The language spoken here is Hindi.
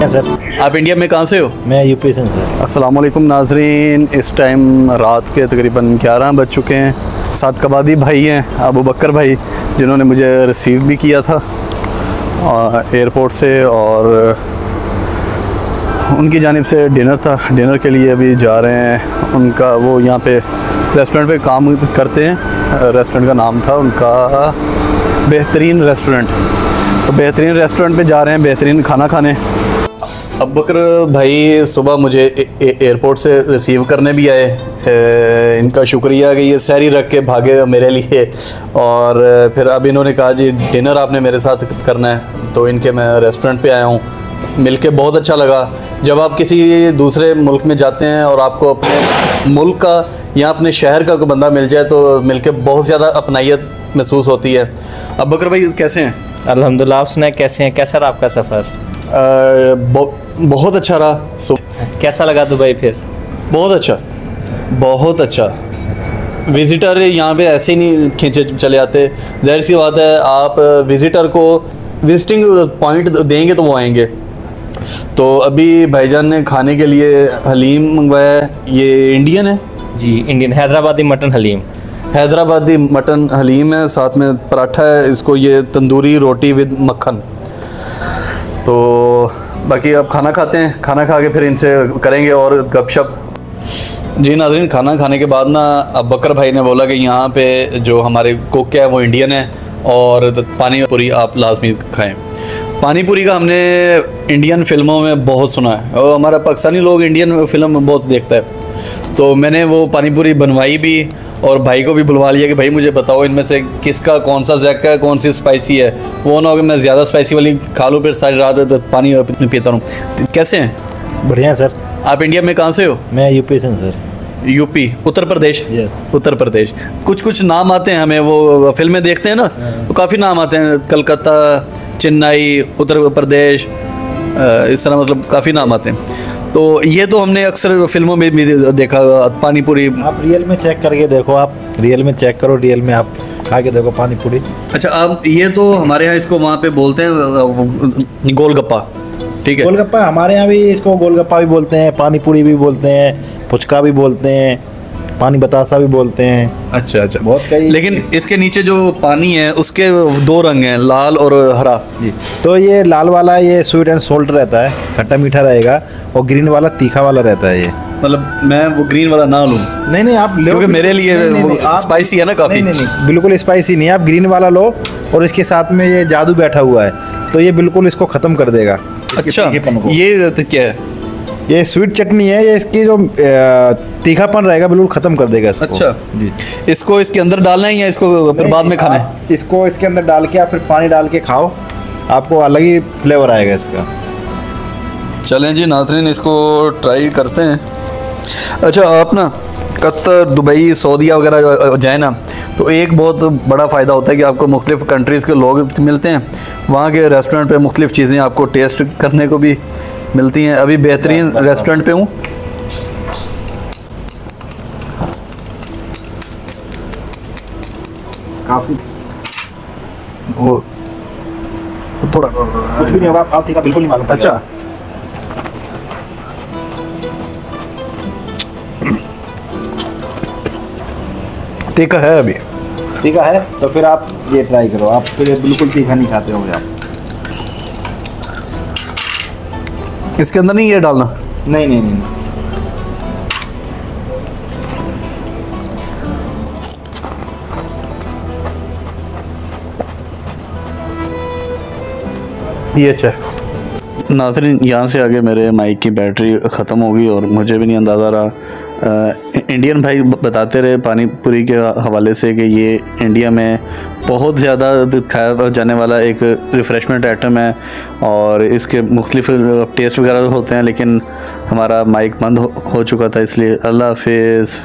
बढ़िया सर। आप इंडिया में कहाँ से हो? मैं यूपी से हूँ सर। अस्सलाम वालेकुम नाजरीन, इस टाइम रात के तकरीबन 11 बज चुके हैं। साथ कबादी भाई हैं, अबू बकर भाई, जिन्होंने मुझे रिसीव भी किया था एयरपोर्ट से, और उनकी जानिब से डिनर था। डिनर के लिए अभी जा रहे हैं। उनका वो यहाँ पे रेस्टोरेंट पे काम करते हैं। रेस्टोरेंट का नाम था उनका बेहतरीन रेस्टोरेंट। तो बेहतरीन रेस्टोरेंट पे जा रहे हैं बेहतरीन खाना खाने। अबू बकर भाई सुबह मुझे एयरपोर्ट से रिसीव करने भी आए। इनका शुक्रिया कि ये सहरी रख के भागे मेरे लिए, और फिर अब इन्होंने कहा जी डिनर आपने मेरे साथ करना है, तो इनके मैं रेस्टोरेंट पे आया हूँ। मिलके बहुत अच्छा लगा। जब आप किसी दूसरे मुल्क में जाते हैं और आपको अपने मुल्क का या अपने शहर का कोई बंदा मिल जाए तो मिलके बहुत ज़्यादा अपनाइयत महसूस होती है। अबू बकर भाई कैसे हैं? अल्हम्दुलिल्लाह। आप सुनाए कैसे हैं? कैसा रहा आपका सफ़र? बहुत अच्छा रहा। कैसा लगा दुबई फिर? बहुत अच्छा, बहुत अच्छा। विज़िटर यहाँ पे ऐसे ही नहीं खींचे चले आते। ज़ाहिर सी बात है, आप विज़िटर को विजिटिंग पॉइंट देंगे तो वो आएंगे। तो अभी भाईजान ने खाने के लिए हलीम मंगवाया है। ये इंडियन है जी, Indian Hyderabadi mutton haleem. Hyderabadi mutton haleem है, साथ में पराठा है। इसको ये तंदूरी रोटी विद मक्खन। तो बाकी अब खाना खाते हैं। खाना खा के फिर इनसे करेंगे और गपशप। जी नाज़रीन, खाना खाने के बाद ना अबू बकर भाई ने बोला कि यहाँ पे जो हमारे कुक है वो इंडियन है, और पानी पूरी आप लाजमी खाएं। पानी पूरी का हमने इंडियन फिल्मों में बहुत सुना है, और हमारा पाकिस्तानी लोग इंडियन फिल्म बहुत देखता है। तो मैंने वो पानी पूरी बनवाई भी, और भाई को भी बुलवा लिया कि भाई मुझे बताओ इनमें से किसका कौन सा ज़ायका है, कौन सी स्पाइसी है। वो ना हो कि मैं ज़्यादा स्पाइसी वाली खा लूँ फिर सारी रात पानी पीता हूँ। कैसे हैं? बढ़िया सर। आप इंडिया में कहाँ से हो? मैं यूपी से हूँ sir. UP, Uttar Pradesh. Yes, Uttar Pradesh. कुछ नाम आते हैं हमें, वो फिल्में देखते हैं ना, तो काफ़ी नाम आते हैं। कलकत्ता, चेन्नई, उत्तर प्रदेश, इस तरह मतलब काफ़ी नाम आते हैं। तो ये तो हमने अक्सर फिल्मों में भी देखा पानी पूरी। आप रियल में चेक करके देखो, आप रियल में चेक करो, रियल में आप खा के देखो पानी पूरी। अच्छा, अब ये तो हमारे यहाँ इसको वहाँ पे बोलते हैं गोलगप्पा, ठीक है? गोलगप्पा हमारे यहाँ भी इसको गोलगप्पा भी बोलते हैं, पानी पूरी भी बोलते हैं, पुचका भी बोलते हैं, पानी बतासा भी बोलते हैं। अच्छा अच्छा, बहुत कई। लेकिन इसके नीचे जो पानी है उसके दो रंग हैं, लाल और हरा। जी, तो ये लाल वाला ये स्वीट एंड सोल्ट रहता है, खट्टा मीठा रहेगा, और ग्रीन वाला तीखा वाला रहता है। ये मतलब मैं वो ग्रीन वाला ना लूँ? नहीं नहीं, आप लो, क्योंकि मेरे लिए वो स्पाइसी है ना काफ़ी। नहीं, बिल्कुल स्पाइसी नहीं है। आप ग्रीन वाला लो, और इसके साथ में ये जादू बैठा हुआ है, तो ये बिल्कुल इसको ख़त्म कर देगा। अच्छा, ये क्या है? ये स्वीट चटनी है। ये इसकी जो तीखापन रहेगा बिल्कुल ख़त्म कर देगा इसको। अच्छा जी, इसको इसके अंदर डालना है या इसको फिर बाद में खाना है? इसको इसके अंदर डाल के आप फिर पानी डाल के खाओ, आपको अलग ही फ्लेवर आएगा इसका। चलें जी नाज़रीन, इसको ट्राई करते हैं। अच्छा, आप ना कतर, दुबई, सऊदीया वगैरह जाए ना, तो एक बहुत बड़ा फ़ायदा होता है कि आपको मुख्तलिफ़ कंट्रीज़ के लोग मिलते हैं। वहाँ के रेस्टोरेंट पे मुख्तलिफ़ चीज़ें आपको टेस्ट करने को भी मिलती हैं। अभी बेहतरीन रेस्टोरेंट पे हूँ। काफ़ी वो थोड़ा कुछ भी नहीं होगा, आप तीखा बिल्कुल नहीं मालूम। अच्छा, तीखा है अभी? तीखा है तो फिर आप ये ट्राई करो। आप फिर बिल्कुल तीखा नहीं खाते होंगे आप। इसके अंदर नहीं ये डालना? नहीं नहीं नहीं, ये अच्छा है। नाज़रीन, यहाँ से आगे मेरे माइक की बैटरी ख़त्म हो गई और मुझे भी नहीं अंदाज़ा रहा। इंडियन भाई बताते रहे पानी पूरी के हवाले से कि ये इंडिया में बहुत ज़्यादा खाया जाने वाला एक रिफ़्रेशमेंट आइटम है, और इसके मुख्तलिफ टेस्ट वगैरह होते हैं। लेकिन हमारा माइक बंद हो चुका था, इसलिए अल्लाह हाफिज़।